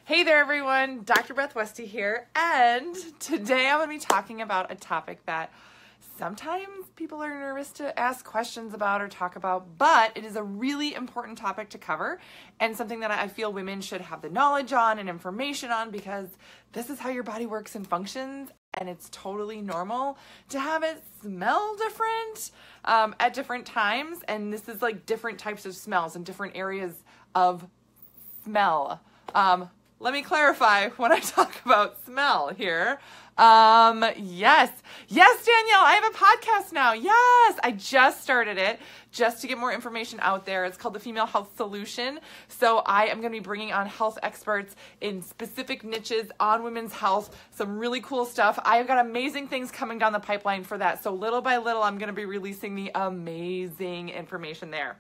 Hey there everyone, Dr. Beth Westy here, and today I'm going to be talking about a topic that sometimes people are nervous to ask questions about or talk about, but it is a really important topic to cover and something that I feel women should have the knowledge on and information on, because this is how your body works and functions, and it's totally normal to have it smell different at different times, and this is like different types of smells and different areas of smell. Let me clarify when I talk about smell here. Yes, Danielle, I have a podcast now. Yes, I just started it just to get more information out there. It's called The Female Health Solution. So I am going to be bringing on health experts in specific niches on women's health, some really cool stuff. I've got amazing things coming down the pipeline for that. So little by little, I'm going to be releasing the amazing information there.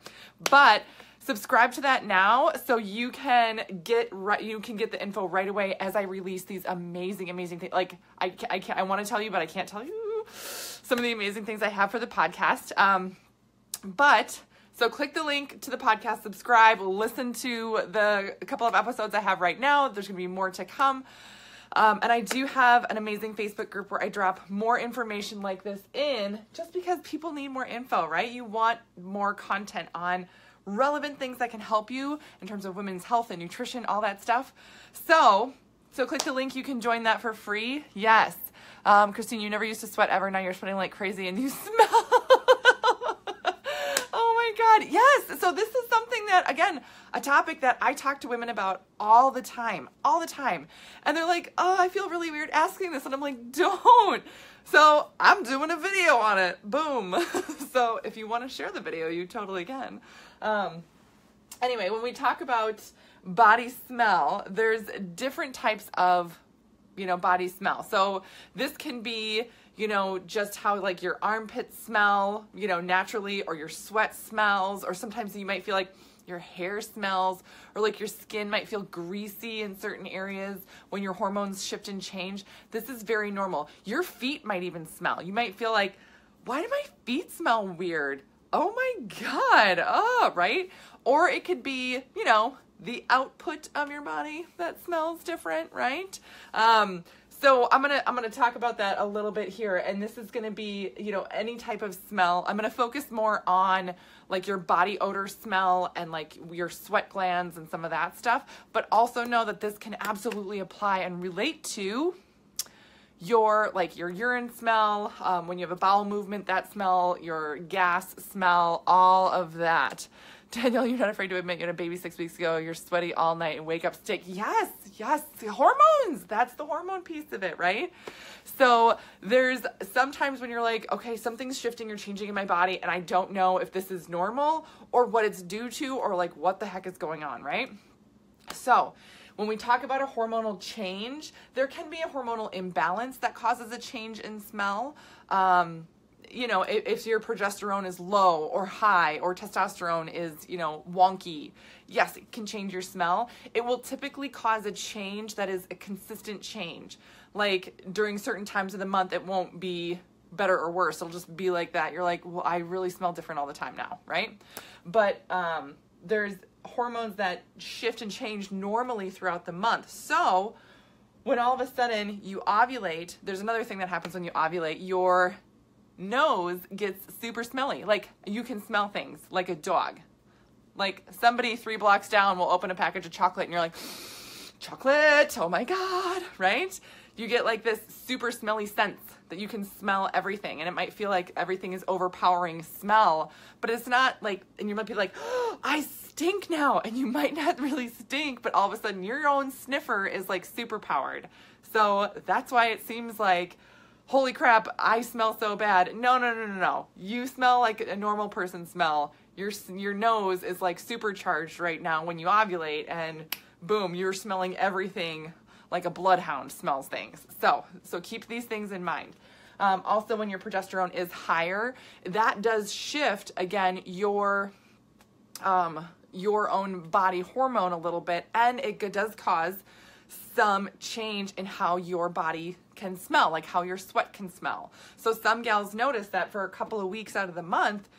But subscribe to that now so you can get the info right away as I release these amazing things. Like I want to tell you, but I can't tell you some of the amazing things I have for the podcast. So click the link to the podcast, subscribe, listen to the couple of episodes I have right now. There's going to be more to come. And I do have an amazing Facebook group where I drop more information like this in, just because people need more info, right? You want more content on relevant things that can help you in terms of women's health and nutrition, all that stuff. So click the link. You can join that for free. Yes. Christine, you never used to sweat ever. Now you're sweating like crazy and you smell. Oh my God. Yes. So this is something that, again, a topic that I talk to women about all the time. And they're like, oh, I feel really weird asking this. And I'm like, don't. So I'm doing a video on it. Boom. So if you want to share the video, you totally can. Anyway, when we talk about body smell, there's different types of, body smell. So this can be, just how like your armpits smell, naturally, or your sweat smells, or sometimes you might feel like your hair smells, or like your skin might feel greasy in certain areas when your hormones shift and change. This is very normal. Your feet might even smell. You might feel like, why do my feet smell weird? Oh my God. Oh, right? Or it could be, the output of your body that smells different, right? So I'm gonna talk about that a little bit here, and this is gonna be, any type of smell. I'm gonna focus more on like your body odor smell and like your sweat glands and some of that stuff, but also know that this can absolutely apply and relate to your urine smell, when you have a bowel movement, that smell, your gas smell, all of that. Danielle, you're not afraid to admit you had a baby 6 weeks ago, you're sweaty all night and wake up stink. Yes, hormones. That's the hormone piece of it, right? So there's sometimes when you're like, okay, something's shifting or changing in my body and I don't know if this is normal or what it's due to or like what the heck is going on, right? So when we talk about a hormonal change, there can be a hormonal imbalance that causes a change in smell. If your progesterone is low or high or testosterone is, wonky, yes, it can change your smell. It will typically cause a change that is a consistent change. Like during certain times of the month, it won't be better or worse. It'll just be like that. You're like, well, I really smell different all the time now, right? But there's hormones that shift and change normally throughout the month. So when all of a sudden you ovulate, there's another thing that happens when you ovulate. Your nose gets super smelly. Like you can smell things like a dog. Like somebody 3 blocks down will open a package of chocolate and you're like, chocolate, oh my God, right? You get like this super smelly sense that you can smell everything, and it might feel like everything is overpowering smell, but it's not like, and you might be like, oh, I stink now, and you might not really stink, but all of a sudden your own sniffer is like super powered. So that's why it seems like, holy crap, I smell so bad. No. You smell like a normal person smell. Your nose is like supercharged right now when you ovulate, and boom, you're smelling everything like a bloodhound smells things. So keep these things in mind. Also, when your progesterone is higher, that does shift, again, your own body hormone a little bit, and it does cause some change in how your body can smell, like how your sweat can smell. So some gals notice that for a couple of weeks out of the month,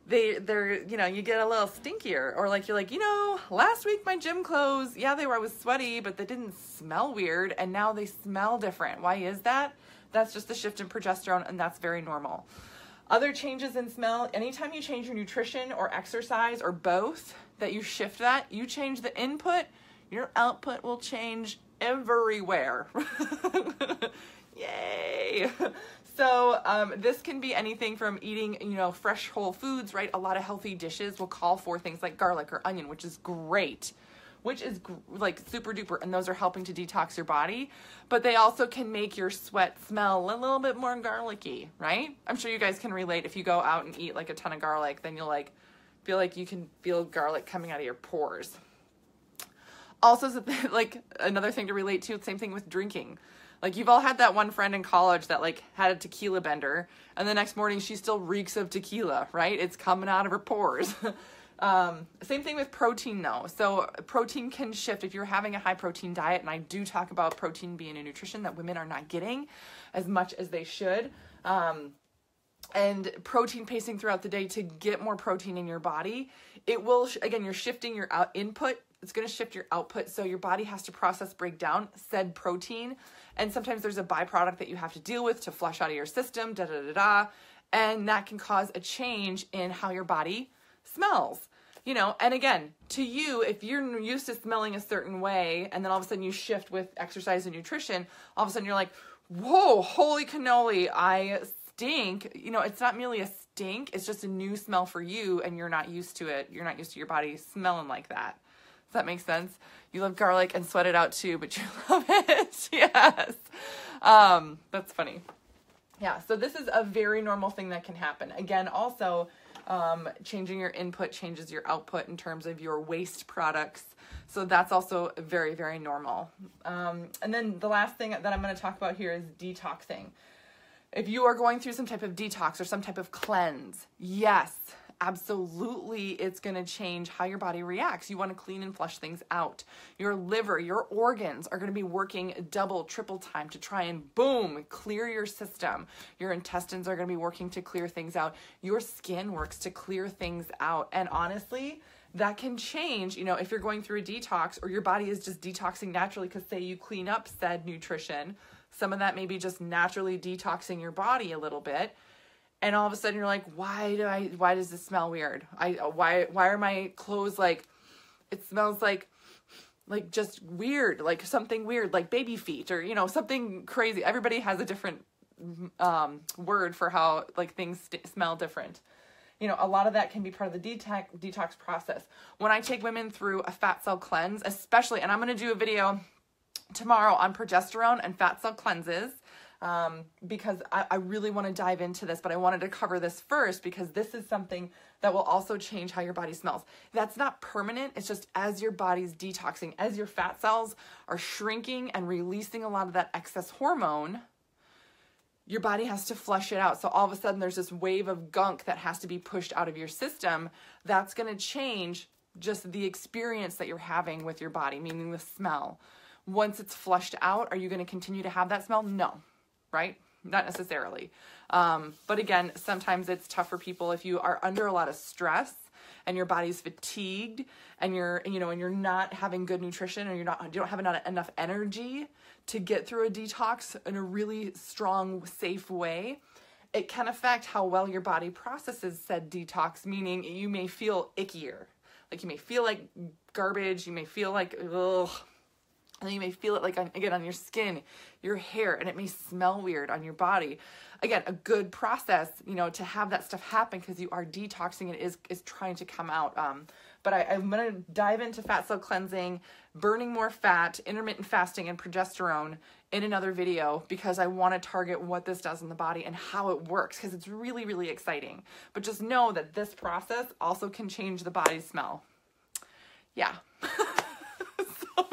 they're, you know, you get a little stinkier, or like, you're like, you know, last week my gym clothes, yeah, I was sweaty, but they didn't smell weird. And now they smell different. Why is that? That's just the shift in progesterone, and that's very normal. Other changes in smell, anytime you change your nutrition or exercise or both, that you shift that, you change the input, your output will change everywhere. Yay! So this can be anything from eating, you know, fresh whole foods, right? A lot of healthy dishes will call for things like garlic or onion, which is great, like super duper, and those are helping to detox your body. But they also can make your sweat smell a little bit more garlicky, right? I'm sure you guys can relate. If you go out and eat like a ton of garlic, then you'll like feel like you can feel garlic coming out of your pores. Also, like another thing to relate to, same thing with drinking. Like, you've all had that one friend in college that like had a tequila bender, and the next morning she still reeks of tequila, right? It's coming out of her pores. Same thing with protein though. So protein can shift if you're having a high protein diet, and I do talk about protein being a nutrition that women are not getting as much as they should. And protein pacing throughout the day to get more protein in your body. It will, again, you're shifting your input. It's going to shift your output. So your body has to process, break down said protein. And sometimes there's a byproduct that you have to deal with to flush out of your system, and that can cause a change in how your body smells. You know, and again, to you, if you're used to smelling a certain way, and then all of a sudden you shift with exercise and nutrition, all of a sudden you're like, whoa, holy cannoli, I stink. You know, it's not merely a stink, it's just a new smell for you, and you're not used to it. You're not used to your body smelling like that. Does that make sense? You love garlic and sweat it out too, but you love it. Yes. That's funny. Yeah, so this is a very normal thing that can happen. Again, also, changing your input changes your output in terms of your waste products. So that's also very, very normal. And then the last thing that I'm going to talk about here is detoxing. If you are going through some type of detox or some type of cleanse, yes, absolutely, it's going to change how your body reacts. You want to clean and flush things out. Your liver, your organs are going to be working double, triple time to try and, boom, clear your system. Your intestines are going to be working to clear things out. Your skin works to clear things out. And honestly, that can change, you know, if you're going through a detox or your body is just detoxing naturally because, say, you clean up said nutrition. Some of that may be just naturally detoxing your body a little bit. And all of a sudden you're like, why does this smell weird? Why are my clothes like, it smells like just weird, like something weird, like baby feet, or, you know, something crazy. Everybody has a different word for how like things smell different. You know, a lot of that can be part of the detox process. When I take women through a fat cell cleanse, especially, and I'm going to do a video tomorrow on progesterone and fat cell cleanses, because I really want to dive into this, but I wanted to cover this first because this is something that will also change how your body smells. That's not permanent. It's just as your body's detoxing, as your fat cells are shrinking and releasing a lot of that excess hormone, your body has to flush it out. So all of a sudden there's this wave of gunk that has to be pushed out of your system. That's going to change just the experience that you're having with your body, meaning the smell. Once it's flushed out, are you going to continue to have that smell? No. Right? Not necessarily. But again, sometimes it's tough for people if you are under a lot of stress and your body's fatigued and you're not having good nutrition, or you don't have enough energy to get through a detox in a really strong, safe way. It can affect how well your body processes said detox, meaning you may feel ickier. Like you may feel like garbage, you may feel like, ugh. And then you may feel it like, again, on your skin, your hair, and it may smell weird on your body. Again, a good process, you know, to have that stuff happen because you are detoxing and is trying to come out. But I'm going to dive into fat cell cleansing, burning more fat, intermittent fasting, and progesterone in another video because I want to target what this does in the body and how it works because it's really, really exciting. But just know that this process also can change the body's smell. Yeah.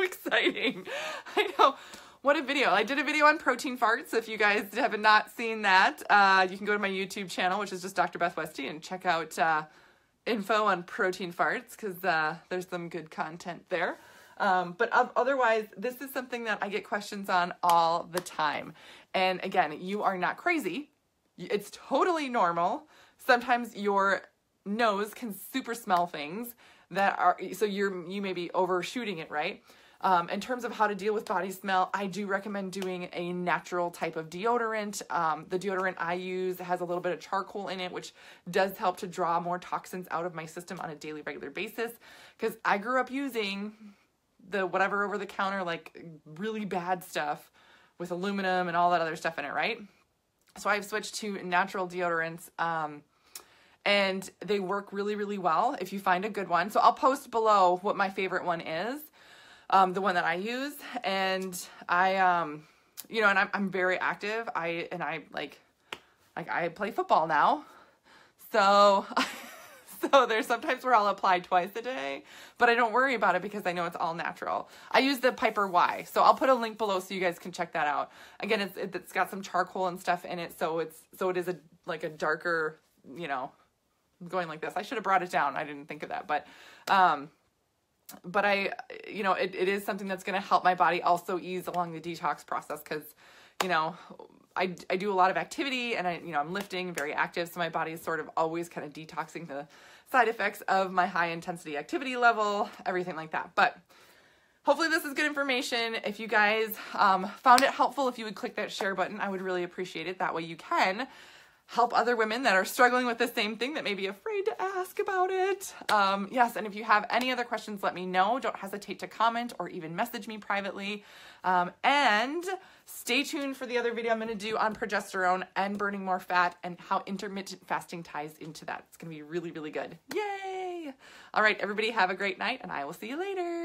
Exciting. I know. What a video. I did a video on protein farts. If you guys have not seen that, you can go to my YouTube channel, which is just Dr. Beth Westie, and check out info on protein farts because there's some good content there. But otherwise, this is something that I get questions on all the time. And again, you are not crazy. It's totally normal. Sometimes your nose can super smell things that are, so you may be overshooting it, right? In terms of how to deal with body smell, I do recommend doing a natural type of deodorant. The deodorant I use has a little bit of charcoal in it, which does help to draw more toxins out of my system on a daily, regular basis. Because I grew up using the whatever over the counter, like really bad stuff with aluminum and all that other stuff in it, right? So I've switched to natural deodorants, and they work really, really well if you find a good one. So I'll post below what my favorite one is. The one that I use, and I, you know, and I'm very active. I play football now. So, so there's sometimes where I'll apply twice a day, but I don't worry about it because I know it's all natural. I use the Piper Y, so I'll put a link below so you guys can check that out. Again, it's got some charcoal and stuff in it, so it is like a darker, you know, going like this. I should have brought it down. I didn't think of that, but I, you know, it is something that's going to help my body also ease along the detox process because, you know, I do a lot of activity and I'm lifting, very active. So my body is sort of always kind of detoxing the side effects of my high intensity activity level, everything like that. But hopefully this is good information. If you guys found it helpful, if you would click that share button, I would really appreciate it. That way you can help other women that are struggling with the same thing that may be afraid to ask about it. Yes, and if you have any other questions, let me know. Don't hesitate to comment or even message me privately. And stay tuned for the other video I'm going to do on progesterone and burning more fat and how intermittent fasting ties into that. It's going to be really, really good. Yay! All right, everybody have a great night, and I will see you later.